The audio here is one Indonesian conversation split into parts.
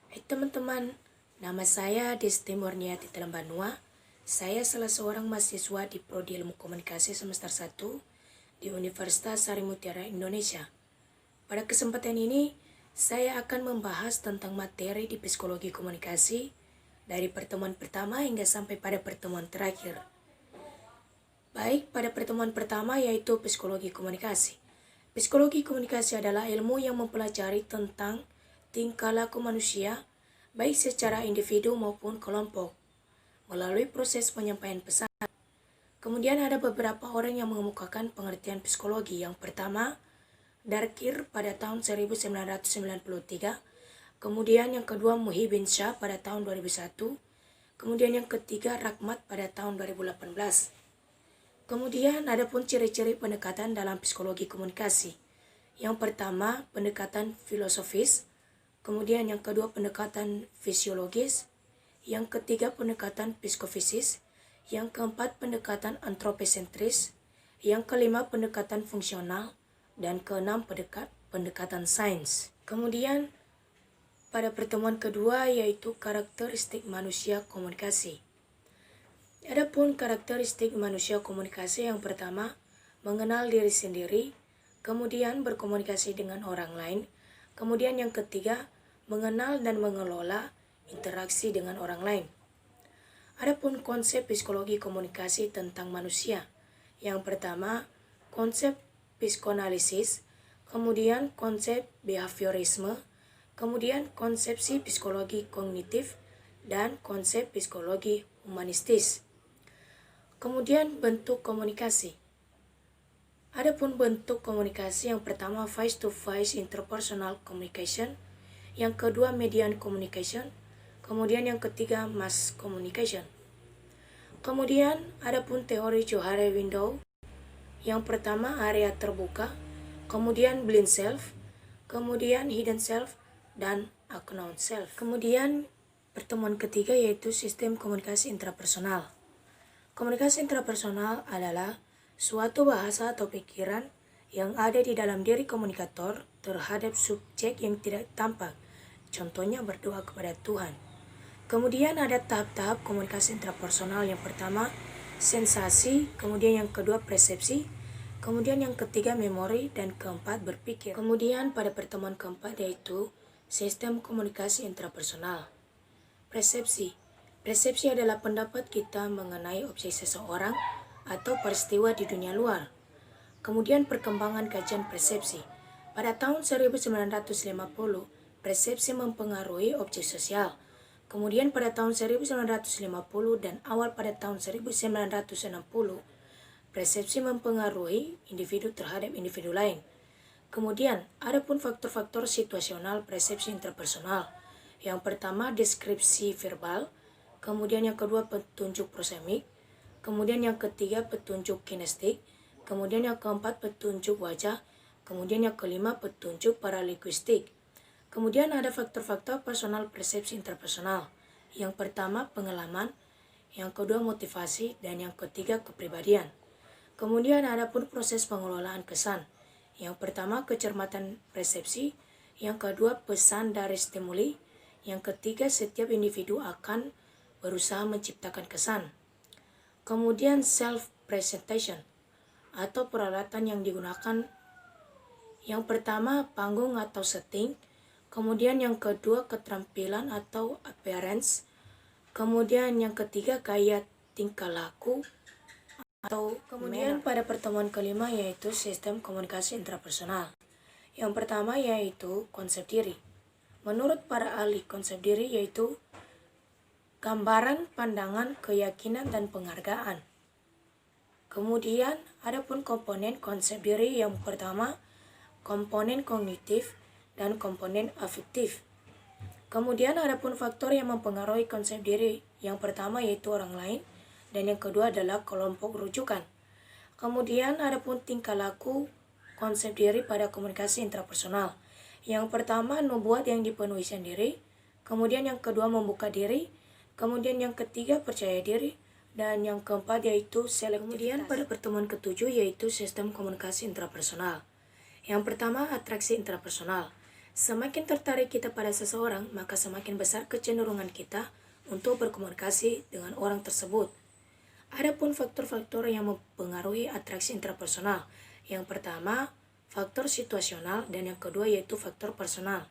Hai teman-teman, nama saya Desti Murniati Telembanua. Saya salah seorang mahasiswa di Prodi Ilmu Komunikasi semester 1 di Universitas Sari Mutiara Indonesia. Pada kesempatan ini, saya akan membahas tentang materi di Psikologi Komunikasi dari pertemuan pertama hingga sampai pada pertemuan terakhir. Baik, pada pertemuan pertama yaitu Psikologi Komunikasi. Psikologi komunikasi adalah ilmu yang mempelajari tentang tingkah laku manusia, baik secara individu maupun kelompok, melalui proses penyampaian pesan. Kemudian ada beberapa orang yang mengemukakan pengertian psikologi. Yang pertama, Darkir pada tahun 1993, kemudian yang kedua Muhyiddin Shah pada tahun 2001, kemudian yang ketiga Rahmat pada tahun 2018. Kemudian ada pun ciri-ciri pendekatan dalam psikologi komunikasi. Yang pertama, pendekatan filosofis, kemudian yang kedua pendekatan fisiologis, yang ketiga pendekatan psikofisis, yang keempat pendekatan antroposentris, yang kelima pendekatan fungsional, dan keenam pendekatan sains. Kemudian pada pertemuan kedua yaitu karakteristik manusia komunikasi. Adapun karakteristik manusia komunikasi yang pertama, mengenal diri sendiri, kemudian berkomunikasi dengan orang lain, kemudian yang ketiga, mengenal dan mengelola interaksi dengan orang lain. Adapun konsep psikologi komunikasi tentang manusia. Yang pertama, konsep psikoanalisis, kemudian konsep behaviorisme, kemudian konsepsi psikologi kognitif, dan konsep psikologi humanistis. Kemudian bentuk komunikasi. Adapun bentuk komunikasi yang pertama face-to-face interpersonal communication, yang kedua median communication, kemudian yang ketiga mass communication. Kemudian adapun teori Johari window, yang pertama area terbuka, kemudian blind self, kemudian hidden self, dan unknown self. Kemudian pertemuan ketiga yaitu sistem komunikasi intrapersonal. Komunikasi intrapersonal adalah suatu bahasa atau pikiran yang ada di dalam diri komunikator terhadap subjek yang tidak tampak. Contohnya berdoa kepada Tuhan. Kemudian ada tahap-tahap komunikasi intrapersonal. Yang pertama sensasi, kemudian yang kedua persepsi, kemudian yang ketiga memori, dan keempat berpikir. Kemudian pada pertemuan keempat yaitu sistem komunikasi intrapersonal. Persepsi. Persepsi adalah pendapat kita mengenai objek seseorang atau peristiwa di dunia luar. Kemudian perkembangan kajian persepsi. Pada tahun 1950, persepsi mempengaruhi objek sosial. Kemudian pada tahun 1950 dan awal pada tahun 1960, persepsi mempengaruhi individu terhadap individu lain. Kemudian, ada pun faktor-faktor situasional persepsi interpersonal. Yang pertama, deskripsi verbal, kemudian yang kedua, petunjuk prosemik, kemudian yang ketiga, petunjuk kinestik, kemudian yang keempat, petunjuk wajah, kemudian yang kelima, petunjuk paralinguistik. Kemudian ada faktor-faktor personal persepsi interpersonal. Yang pertama, pengalaman, yang kedua, motivasi, dan yang ketiga, kepribadian. Kemudian ada pun proses pengelolaan kesan. Yang pertama, kecermatan persepsi, yang kedua, pesan dari stimuli, yang ketiga, setiap individu akan berusaha menciptakan kesan. Kemudian self-presentation atau peralatan yang digunakan. Yang pertama, panggung atau setting. Kemudian yang kedua, keterampilan atau appearance. Kemudian yang ketiga, gaya tingkah laku. Kemudian pada pertemuan kelima yaitu sistem komunikasi intrapersonal. Yang pertama yaitu konsep diri. Menurut para ahli konsep diri yaitu gambaran, pandangan, keyakinan, dan penghargaan. Kemudian ada pun komponen konsep diri. Yang pertama, komponen kognitif dan komponen afektif. Kemudian ada pun faktor yang mempengaruhi konsep diri. Yang pertama yaitu orang lain, dan yang kedua adalah kelompok rujukan. Kemudian ada pun tingkah laku konsep diri pada komunikasi intrapersonal. Yang pertama, membuat yang dipenuhi sendiri. Kemudian yang kedua, membuka diri. Kemudian yang ketiga, percaya diri. Dan yang keempat yaitu selektivitas. Kemudian pada pertemuan ketujuh yaitu sistem komunikasi intrapersonal. Yang pertama, atraksi intrapersonal. Semakin tertarik kita pada seseorang, maka semakin besar kecenderungan kita untuk berkomunikasi dengan orang tersebut. Adapun faktor-faktor yang mempengaruhi atraksi intrapersonal. Yang pertama, faktor situasional, dan yang kedua yaitu faktor personal.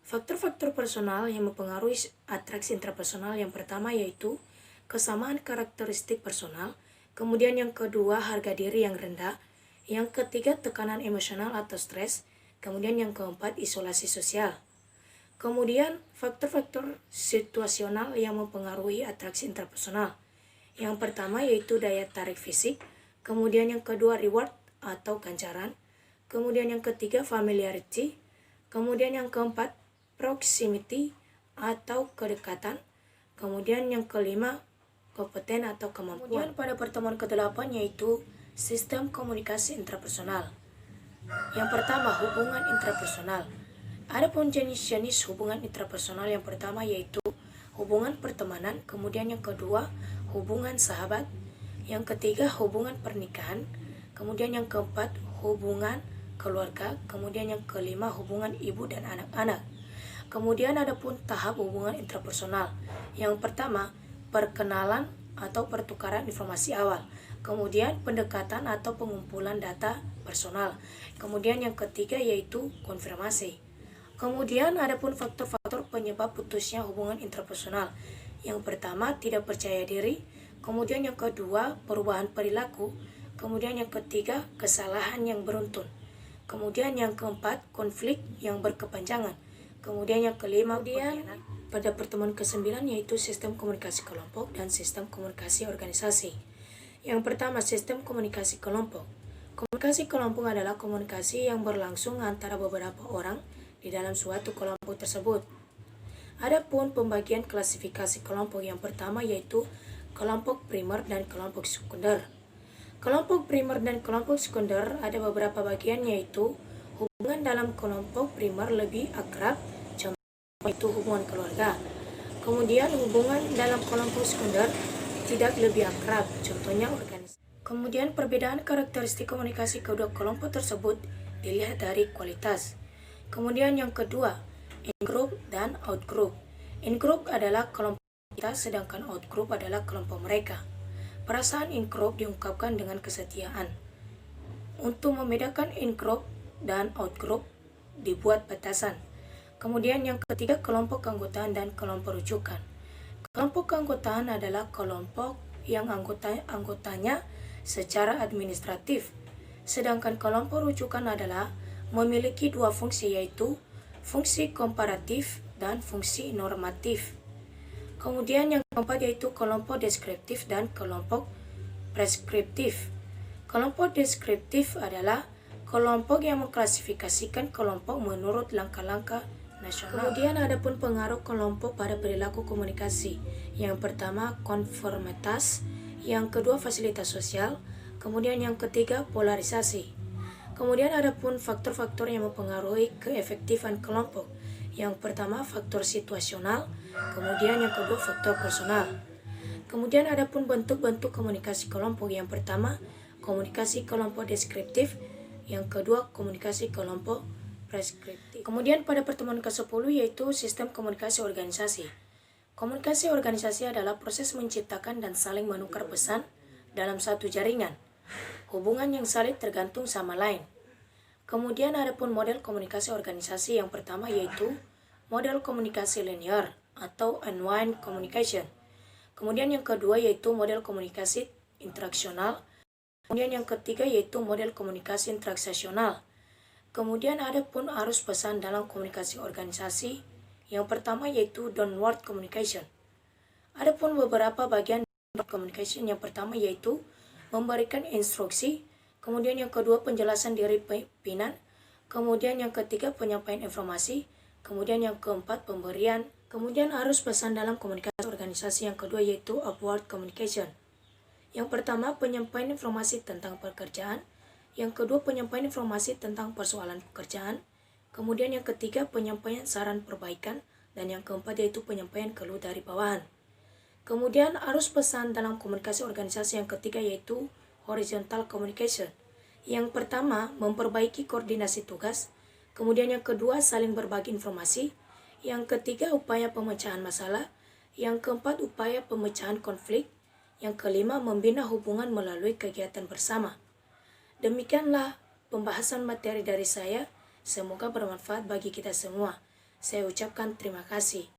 Faktor-faktor personal yang mempengaruhi atraksi intrapersonal yang pertama yaitu kesamaan karakteristik personal, kemudian yang kedua harga diri yang rendah, yang ketiga tekanan emosional atau stres, kemudian yang keempat isolasi sosial. Kemudian faktor-faktor situasional yang mempengaruhi atraksi intrapersonal. Yang pertama yaitu daya tarik fisik, kemudian yang kedua reward atau ganjaran, kemudian yang ketiga familiarity, kemudian yang keempat proximity atau kedekatan, kemudian yang kelima kompeten atau kemampuan. Kemudian pada pertemuan ke-8 yaitu sistem komunikasi intrapersonal. Yang pertama hubungan intrapersonal. Adapun jenis-jenis hubungan intrapersonal yang pertama yaitu hubungan pertemanan, kemudian yang kedua hubungan sahabat, yang ketiga hubungan pernikahan, kemudian yang keempat hubungan keluarga, kemudian yang kelima hubungan ibu dan anak-anak. Kemudian adapun tahap hubungan intrapersonal. Yang pertama, perkenalan atau pertukaran informasi awal. Kemudian pendekatan atau pengumpulan data personal. Kemudian yang ketiga yaitu konfirmasi. Kemudian adapun faktor-faktor penyebab putusnya hubungan intrapersonal. Yang pertama, tidak percaya diri. Kemudian yang kedua, perubahan perilaku. Kemudian yang ketiga, kesalahan yang beruntun. Kemudian yang keempat, konflik yang berkepanjangan. Kemudian yang kelima, pada pertemuan ke-9 yaitu sistem komunikasi kelompok dan sistem komunikasi organisasi. Yang pertama, sistem komunikasi kelompok. Komunikasi kelompok adalah komunikasi yang berlangsung antara beberapa orang di dalam suatu kelompok tersebut. Adapun pembagian klasifikasi kelompok yang pertama yaitu kelompok primer dan kelompok sekunder. Kelompok primer dan kelompok sekunder ada beberapa bagian yaitu hubungan dalam kelompok primer lebih akrab, contohnya itu hubungan keluarga. Kemudian hubungan dalam kelompok sekunder tidak lebih akrab, contohnya organisasi. Kemudian perbedaan karakteristik komunikasi kedua kelompok tersebut dilihat dari kualitas. Kemudian yang kedua, in-group dan out-group. In-group adalah kelompok kita, sedangkan out-group adalah kelompok mereka. Perasaan in-group diungkapkan dengan kesetiaan. Untuk membedakan in-group dan out-group dibuat batasan. Kemudian yang ketiga, kelompok keanggotaan dan kelompok rujukan. Kelompok keanggotaan adalah kelompok yang anggotanya secara administratif, sedangkan kelompok rujukan adalah memiliki dua fungsi yaitu fungsi komparatif dan fungsi normatif. Kemudian yang keempat yaitu kelompok deskriptif dan kelompok preskriptif. Kelompok deskriptif adalah kelompok yang mengklasifikasikan kelompok menurut langkah-langkah nasional. Kemudian ada pun pengaruh kelompok pada perilaku komunikasi. Yang pertama konformitas, yang kedua fasilitas sosial, kemudian yang ketiga polarisasi. Kemudian ada pun faktor-faktor yang mempengaruhi keefektifan kelompok. Yang pertama faktor situasional, kemudian yang kedua faktor personal. Kemudian ada pun bentuk-bentuk komunikasi kelompok. Yang pertama komunikasi kelompok deskriptif, yang kedua komunikasi kelompok preskriptif. Kemudian pada pertemuan ke-10 yaitu sistem komunikasi organisasi. Komunikasi organisasi adalah proses menciptakan dan saling menukar pesan dalam satu jaringan. Hubungan yang saling tergantung sama lain. Kemudian ada pun model komunikasi organisasi. Yang pertama yaitu model komunikasi linear atau unwind communication. Kemudian yang kedua yaitu model komunikasi interaksional. Kemudian yang ketiga yaitu model komunikasi transaksional. Kemudian ada pun arus pesan dalam komunikasi organisasi. Yang pertama yaitu downward communication. Ada pun beberapa bagian downward communication. Yang pertama yaitu memberikan instruksi. Kemudian yang kedua penjelasan diri pimpinan. Kemudian yang ketiga penyampaian informasi. Kemudian yang keempat pemberian. Kemudian arus pesan dalam komunikasi organisasi yang kedua yaitu upward communication. Yang pertama penyampaian informasi tentang pekerjaan. Yang kedua penyampaian informasi tentang persoalan pekerjaan. Kemudian yang ketiga penyampaian saran perbaikan. Dan yang keempat yaitu penyampaian keluh dari bawahan. Kemudian arus pesan dalam komunikasi organisasi yang ketiga yaitu horizontal communication. Yang pertama memperbaiki koordinasi tugas. Kemudian yang kedua, saling berbagi informasi. Yang ketiga, upaya pemecahan masalah. Yang keempat, upaya pemecahan konflik. Yang kelima, membina hubungan melalui kegiatan bersama. Demikianlah pembahasan materi dari saya. Semoga bermanfaat bagi kita semua. Saya ucapkan terima kasih.